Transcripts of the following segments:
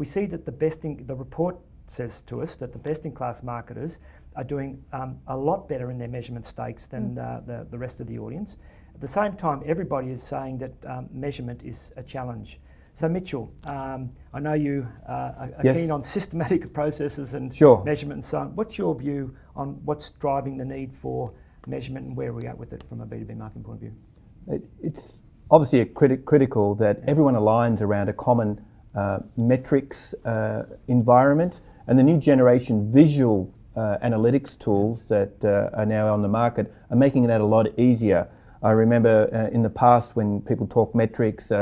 we see that the report says to us that the best-in-class marketers are doing a lot better in their measurement stakes than the rest of the audience. At the same time, everybody is saying that measurement is a challenge. So Mitchell, I know you are keen on systematic processes and measurement and so on. What's your view on what's driving the need for measurement and where are we at with it from a B2B marketing point of view? It's obviously critical that everyone aligns around a common metrics environment, and the new generation visual analytics tools that are now on the market are making that a lot easier. I remember in the past when people talk metrics,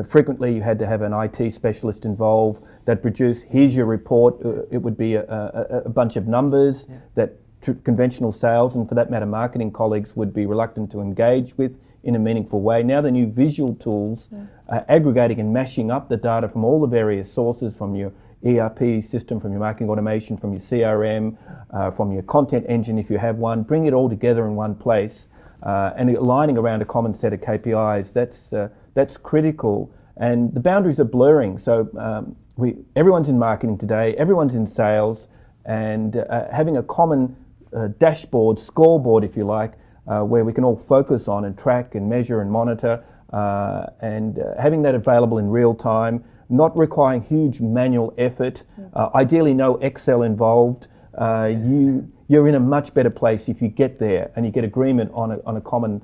frequently you had to have an IT specialist involved that produced, here's your report. It would be a bunch of numbers that conventional sales, and for that matter marketing colleagues, would be reluctant to engage with in a meaningful way. Now the new visual tools are aggregating and mashing up the data from all the various sources, from your ERP system, from your marketing automation, from your CRM, from your content engine if you have one, bring it all together in one place and aligning around a common set of KPIs. That's critical, and the boundaries are blurring. So everyone's in marketing today, everyone's in sales, and having a common dashboard, scoreboard if you like, where we can all focus on and track and measure and monitor, and having that available in real time, not requiring huge manual effort, ideally no Excel involved. You're in a much better place if you get there and you get agreement on a common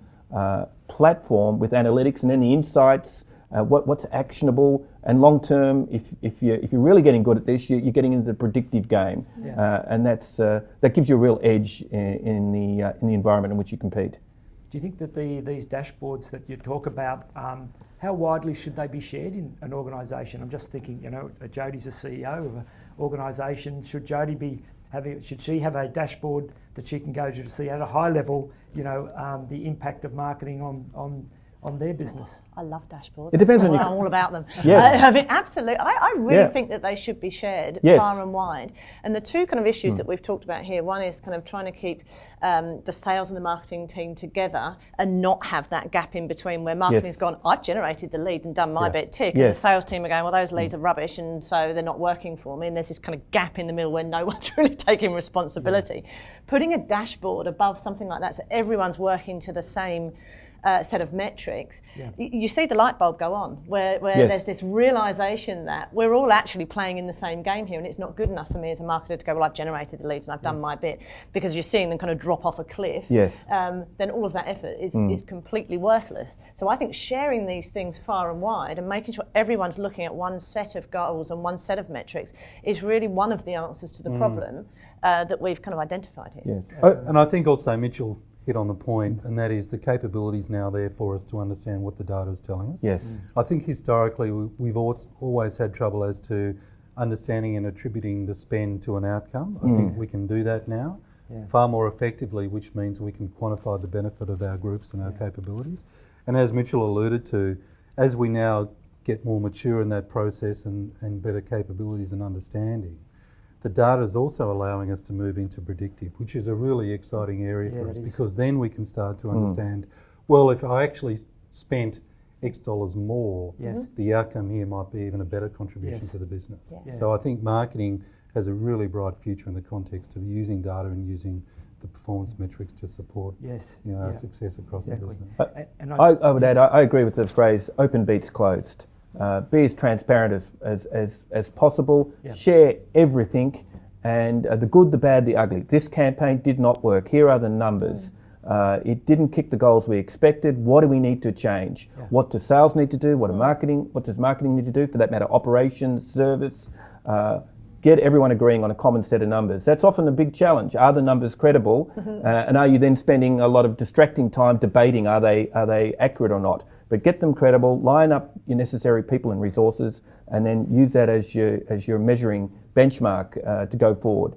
platform with analytics and then the insights, what's actionable, and long term, if you're really getting good at this, you're getting into the predictive game, and that gives you a real edge in the environment in which you compete. Do you think that these dashboards that you talk about, how widely should they be shared in an organisation? I'm just thinking, Jodie's a CEO of an organisation. Should she have a dashboard that she can go to see at a high level, the impact of marketing on their business? I love dashboards. It depends on I'm all about them. Yes. I mean, absolutely. I really think that they should be shared far and wide. And the two kind of issues that we've talked about here, one is kind of trying to keep the sales and the marketing team together and not have that gap in between where marketing's gone, I've generated the lead and done my bit, tick, and the sales team are going, well, those leads are rubbish and so they're not working for me, and there's this kind of gap in the middle where no one's really taking responsibility. Putting a dashboard above something like that so everyone's working to the same set of metrics, you see the light bulb go on, where there's this realisation that we're all actually playing in the same game here, and it's not good enough for me as a marketer to go, well, I've generated the leads and I've done my bit, because you're seeing them kind of drop off a cliff. Then all of that effort is completely worthless. So I think sharing these things far and wide and making sure everyone's looking at one set of goals and one set of metrics is really one of the answers to the problem that we've kind of identified here. And I think also Mitchell hit on the point, and that is the capabilities now there for us to understand what the data is telling us. I think historically we've always had trouble as to understanding and attributing the spend to an outcome. I think we can do that now far more effectively, which means we can quantify the benefit of our groups and our capabilities. And as Mitchell alluded to, as we now get more mature in that process and better capabilities and understanding, the data is also allowing us to move into predictive, which is a really exciting area for us, because then we can start to understand, well, if I actually spent X dollars more, the outcome here might be even a better contribution to the business. So I think marketing has a really bright future in the context of using data and using the performance metrics to support our success across the business. I would add, I agree with the phrase, open beats closed. Be as transparent as possible, share everything, and the good, the bad, the ugly. This campaign did not work. Here are the numbers. It didn't kick the goals we expected. What do we need to change? What does sales need to do? What does marketing need to do? For that matter, operations, service. Get everyone agreeing on a common set of numbers. That's often a big challenge. Are the numbers credible? And are you then spending a lot of distracting time debating are they accurate or not? But get them credible, line up your necessary people and resources, and then use that as your measuring benchmark to go forward.